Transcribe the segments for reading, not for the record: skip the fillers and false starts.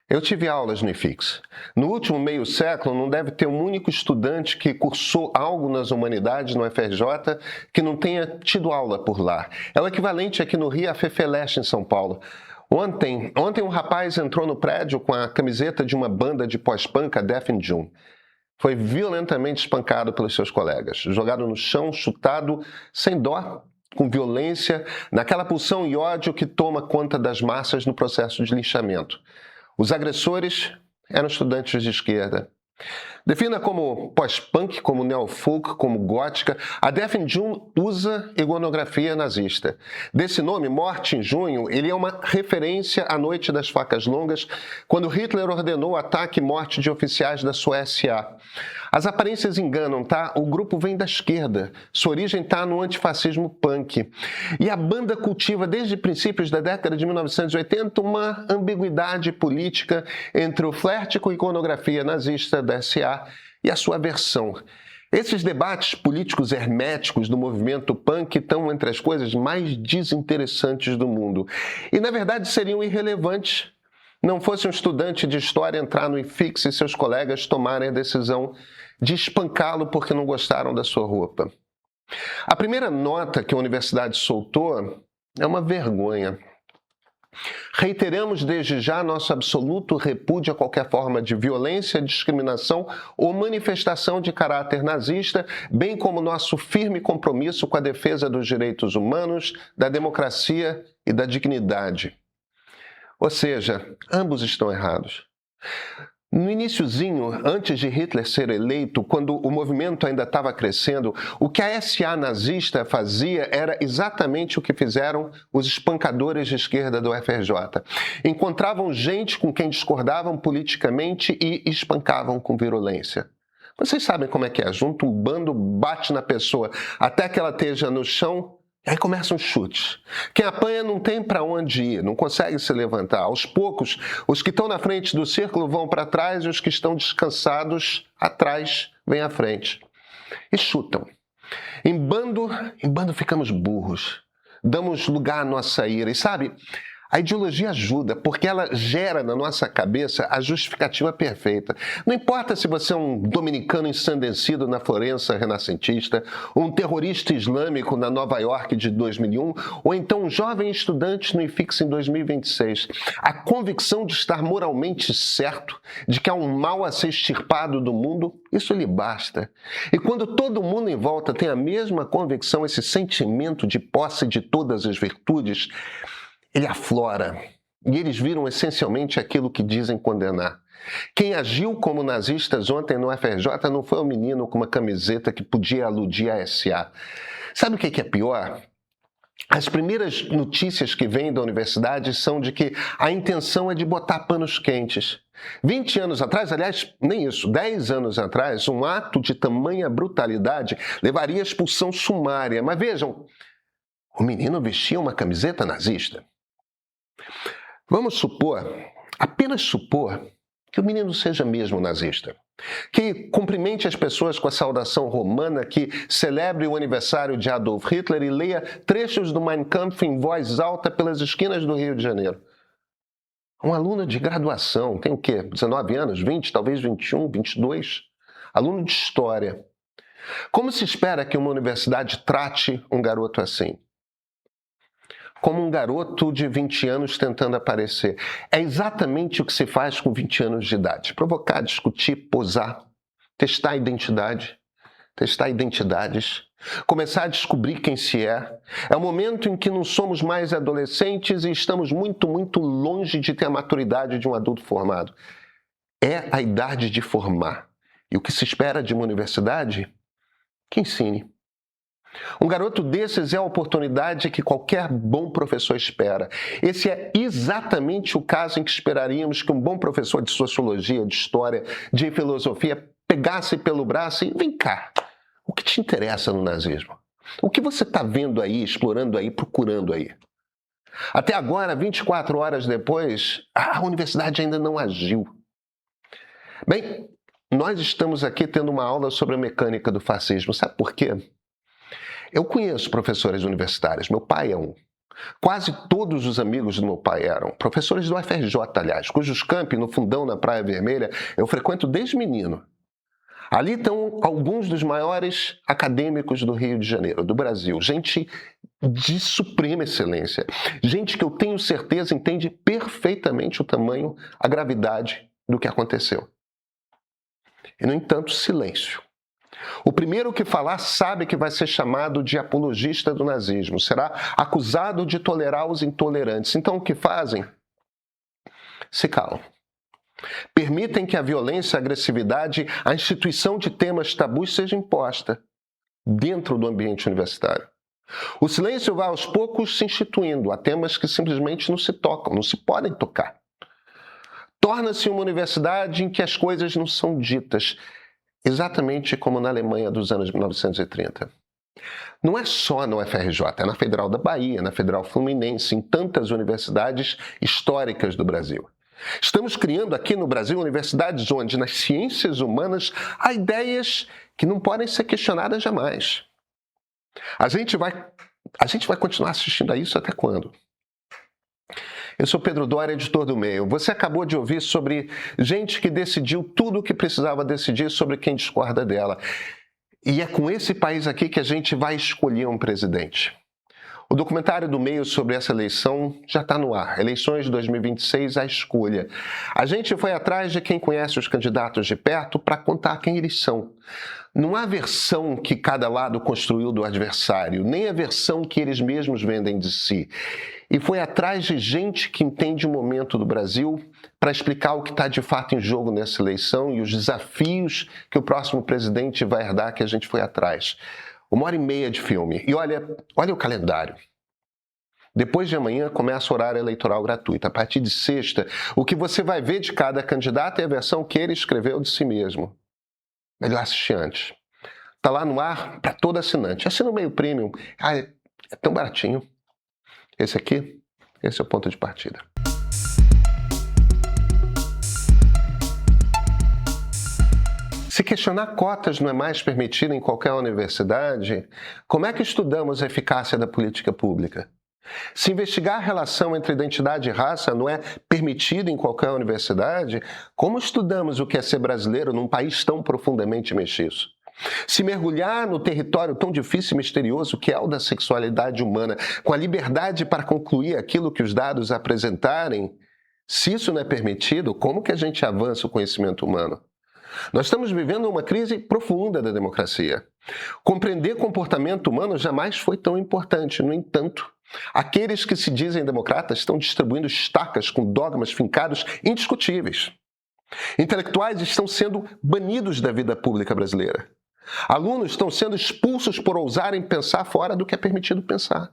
Eu tive aulas no IFIX. No último meio século, não deve ter um único estudante que cursou algo nas humanidades no FRJ que não tenha tido aula por lá. É o equivalente aqui no Rio à FEFELESH em São Paulo. Ontem um rapaz entrou no prédio com a camiseta de uma banda de pós-punk, a Death in June. Foi violentamente espancado pelos seus colegas, jogado no chão, chutado, sem dó, com violência, naquela pulsão e ódio que toma conta das massas no processo de linchamento. Os agressores eram estudantes de esquerda. Defina como pós-punk, como neofolk, como gótica, a Death in June usa iconografia nazista. Desse nome, Morte em Junho, ele é uma referência à Noite das Facas Longas, quando Hitler ordenou o ataque e morte de oficiais da sua SA. As aparências enganam, tá? O grupo vem da esquerda, sua origem está no antifascismo punk. E a banda cultiva, desde princípios da década de 1980, uma ambiguidade política entre o flerte com a iconografia nazista da SA e a sua versão. Esses debates políticos herméticos do movimento punk estão entre as coisas mais desinteressantes do mundo. E, na verdade, seriam irrelevantes não fosse um estudante de história entrar no IFIX e seus colegas tomarem a decisão de espancá-lo porque não gostaram da sua roupa. A primeira nota que a universidade soltou é uma vergonha. Reiteramos desde já nosso absoluto repúdio a qualquer forma de violência, discriminação ou manifestação de caráter nazista, bem como nosso firme compromisso com a defesa dos direitos humanos, da democracia e da dignidade. Ou seja, ambos estão errados. No iniciozinho, antes de Hitler ser eleito, quando o movimento ainda estava crescendo, o que a SA nazista fazia era exatamente o que fizeram os espancadores de esquerda do FRJ. Encontravam gente com quem discordavam politicamente e espancavam com virulência. Vocês sabem como é que é? Junta um bando, bate na pessoa até que ela esteja no chão. Aí começam os chutes. Quem apanha não tem para onde ir, não consegue se levantar. Aos poucos, os que estão na frente do círculo vão para trás e os que estão descansados atrás vêm à frente. E chutam. Em bando ficamos burros. Damos lugar à nossa ira. E sabe, a ideologia ajuda, porque ela gera na nossa cabeça a justificativa perfeita. Não importa se você é um dominicano ensandecido na Florença renascentista, um terrorista islâmico na Nova York de 2001, ou então um jovem estudante no IFIX em 2026. A convicção de estar moralmente certo, de que há um mal a ser extirpado do mundo, isso lhe basta. E quando todo mundo em volta tem a mesma convicção, esse sentimento de posse de todas as virtudes, ele aflora, e eles viram essencialmente aquilo que dizem condenar. Quem agiu como nazistas ontem no FRJ não foi um menino com uma camiseta que podia aludir à SA. Sabe o que é pior? As primeiras notícias que vêm da universidade são de que a intenção é de botar panos quentes. 20 anos atrás, aliás, nem isso, 10 anos atrás, um ato de tamanha brutalidade levaria à expulsão sumária. Mas vejam, o menino vestia uma camiseta nazista. Vamos supor, apenas supor, que o menino seja mesmo nazista. Que cumprimente as pessoas com a saudação romana, que celebre o aniversário de Adolf Hitler e leia trechos do Mein Kampf em voz alta pelas esquinas do Rio de Janeiro. Um aluno de graduação, tem o quê? 19 anos, 20, talvez 21, 22? Aluno de história. Como se espera que uma universidade trate um garoto assim? Como um garoto de 20 anos tentando aparecer. É exatamente o que se faz com 20 anos de idade. Provocar, discutir, posar, testar a identidade, testar identidades, começar a descobrir quem se é. É o momento em que não somos mais adolescentes e estamos muito, muito longe de ter a maturidade de um adulto formado. É a idade de formar. E o que se espera de uma universidade? Que ensine. Um garoto desses é a oportunidade que qualquer bom professor espera. Esse é exatamente o caso em que esperaríamos que um bom professor de sociologia, de história, de filosofia pegasse pelo braço e vem cá, o que te interessa no nazismo? O que você está vendo aí, explorando aí, procurando aí? Até agora, 24 horas depois, a universidade ainda não agiu. Bem, nós estamos aqui tendo uma aula sobre a mecânica do fascismo. Sabe por quê? Eu conheço professores universitários, meu pai é um. Quase todos os amigos do meu pai eram professores do UFRJ, aliás, cujos campi no fundão na Praia Vermelha eu frequento desde menino. Ali estão alguns dos maiores acadêmicos do Rio de Janeiro, do Brasil. Gente de suprema excelência. Gente que eu tenho certeza entende perfeitamente o tamanho, a gravidade do que aconteceu. E, no entanto, silêncio. O primeiro que falar sabe que vai ser chamado de apologista do nazismo, será acusado de tolerar os intolerantes. Então, o que fazem? Se calam. Permitem que a violência, a agressividade, a instituição de temas tabus seja imposta dentro do ambiente universitário. O silêncio vai aos poucos se instituindo. Há temas que simplesmente não se tocam, não se podem tocar. Torna-se uma universidade em que as coisas não são ditas, exatamente como na Alemanha dos anos 1930. Não é só na UFRJ, é na Federal da Bahia, na Federal Fluminense, em tantas universidades históricas do Brasil. Estamos criando aqui no Brasil universidades onde, nas ciências humanas, há ideias que não podem ser questionadas jamais. A gente vai continuar assistindo a isso até quando? Eu sou Pedro Doria, editor do Meio. Você acabou de ouvir sobre gente que decidiu tudo o que precisava decidir sobre quem discorda dela. E é com esse país aqui que a gente vai escolher um presidente. O documentário do Meio sobre essa eleição já está no ar. Eleições de 2026, a escolha. A gente foi atrás de quem conhece os candidatos de perto para contar quem eles são. Não há versão que cada lado construiu do adversário, nem a versão que eles mesmos vendem de si. E foi atrás de gente que entende o momento do Brasil para explicar o que está de fato em jogo nessa eleição e os desafios que o próximo presidente vai herdar, que a gente foi atrás. 1h30 de filme. E olha o calendário. Depois de amanhã começa o horário eleitoral gratuito. A partir de sexta, o que você vai ver de cada candidato é a versão que ele escreveu de si mesmo. Melhor assistir antes. Está lá no ar para todo assinante. Assina o Meio Premium. É tão baratinho. Esse é o ponto de partida. Se questionar cotas não é mais permitido em qualquer universidade, como é que estudamos a eficácia da política pública? Se investigar a relação entre identidade e raça não é permitido em qualquer universidade, como estudamos o que é ser brasileiro num país tão profundamente mestiço? Se mergulhar no território tão difícil e misterioso que é o da sexualidade humana, com a liberdade para concluir aquilo que os dados apresentarem, se isso não é permitido, como que a gente avança o conhecimento humano? Nós estamos vivendo uma crise profunda da democracia. Compreender comportamento humano jamais foi tão importante. No entanto, aqueles que se dizem democratas estão distribuindo estacas com dogmas fincados indiscutíveis. Intelectuais estão sendo banidos da vida pública brasileira. Alunos estão sendo expulsos por ousarem pensar fora do que é permitido pensar.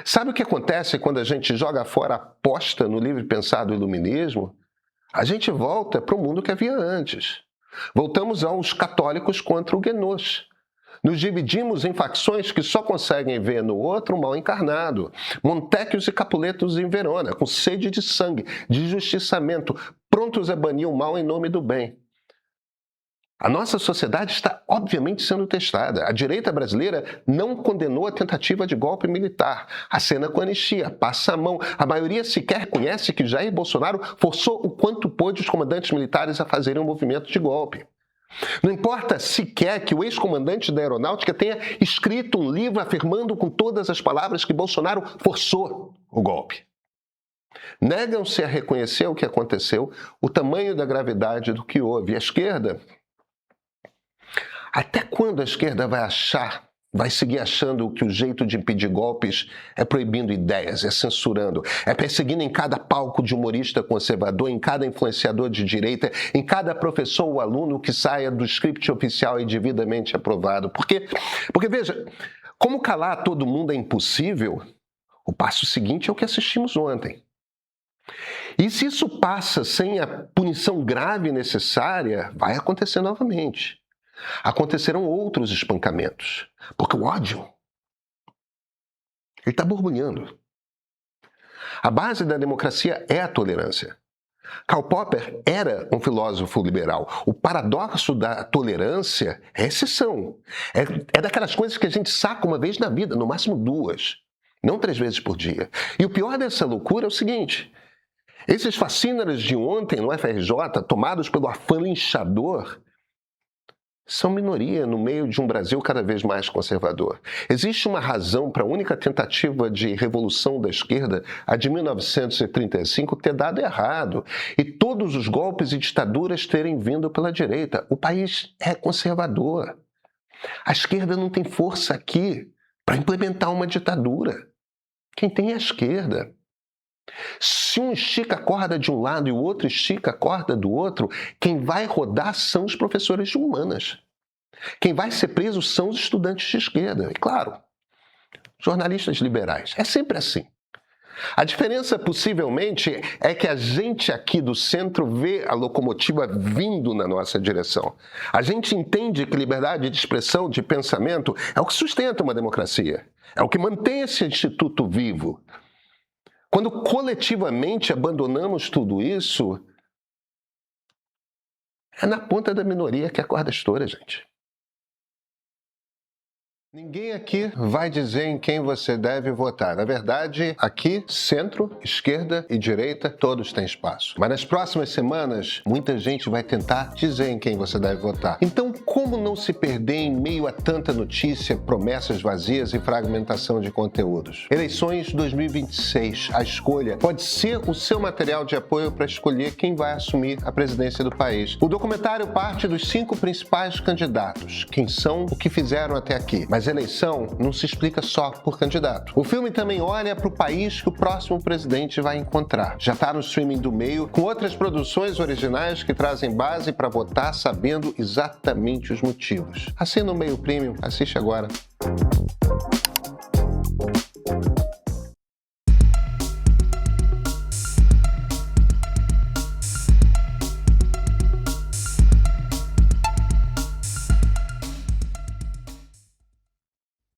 Sabe o que acontece quando a gente joga fora a aposta no livre pensar do iluminismo? A gente volta para o mundo que havia antes. Voltamos aos católicos contra o Guénos. Nos dividimos em facções que só conseguem ver no outro o mal encarnado. Montecchios e Capuletos em Verona, com sede de sangue, de justiçamento, prontos a banir o mal em nome do bem. A nossa sociedade está obviamente sendo testada. A direita brasileira não condenou a tentativa de golpe militar. Acena com anistia, passa a mão. A maioria sequer reconhece que Jair Bolsonaro forçou o quanto pôde os comandantes militares a fazerem um movimento de golpe. Não importa sequer que o ex-comandante da Aeronáutica tenha escrito um livro afirmando com todas as palavras que Bolsonaro forçou o golpe. Negam-se a reconhecer o que aconteceu, o tamanho da gravidade do que houve. E a esquerda... Até quando a esquerda vai seguir achando que o jeito de impedir golpes é proibindo ideias, é censurando, é perseguindo em cada palco de humorista conservador, em cada influenciador de direita, em cada professor ou aluno que saia do script oficial e devidamente aprovado? Porque veja, como calar todo mundo é impossível, o passo seguinte é o que assistimos ontem. E se isso passa sem a punição grave necessária, vai acontecer novamente. Acontecerão outros espancamentos, porque o ódio ele está borbulhando. A base da democracia é a tolerância. Karl Popper era um filósofo liberal. O paradoxo da tolerância é exceção. É daquelas coisas que a gente saca uma vez na vida, no máximo duas. não 3 vezes por dia. E o pior dessa loucura é o seguinte: esses fascínoras de ontem no FRJ, tomados pelo afã linchador, são minoria no meio de um Brasil cada vez mais conservador. Existe uma razão para a única tentativa de revolução da esquerda, a de 1935, ter dado errado e todos os golpes e ditaduras terem vindo pela direita. O país é conservador. A esquerda não tem força aqui para implementar uma ditadura. Quem tem é a esquerda. Se um estica a corda de um lado e o outro estica a corda do outro, quem vai rodar são os professores de humanas. Quem vai ser preso são os estudantes de esquerda. E claro, jornalistas liberais. É sempre assim. A diferença, possivelmente, é que a gente aqui do centro vê a locomotiva vindo na nossa direção. A gente entende que liberdade de expressão, de pensamento, é o que sustenta uma democracia. É o que mantém esse instituto vivo. Quando coletivamente abandonamos tudo isso, é na ponta da minoria que a corda estoura, gente. Ninguém aqui vai dizer em quem você deve votar. Na verdade, aqui, centro, esquerda e direita, todos têm espaço. Mas nas próximas semanas, muita gente vai tentar dizer em quem você deve votar. Então, como não se perder em meio a tanta notícia, promessas vazias e fragmentação de conteúdos? Eleições 2026. A escolha pode ser o seu material de apoio para escolher quem vai assumir a presidência do país. O documentário parte dos 5 principais candidatos, quem são, o que fizeram até aqui. Mas a eleição não se explica só por candidato. O filme também olha para o país que o próximo presidente vai encontrar. Já está no streaming do Meio, com outras produções originais que trazem base para votar sabendo exatamente os motivos. Assina o Meio Premium, assiste agora.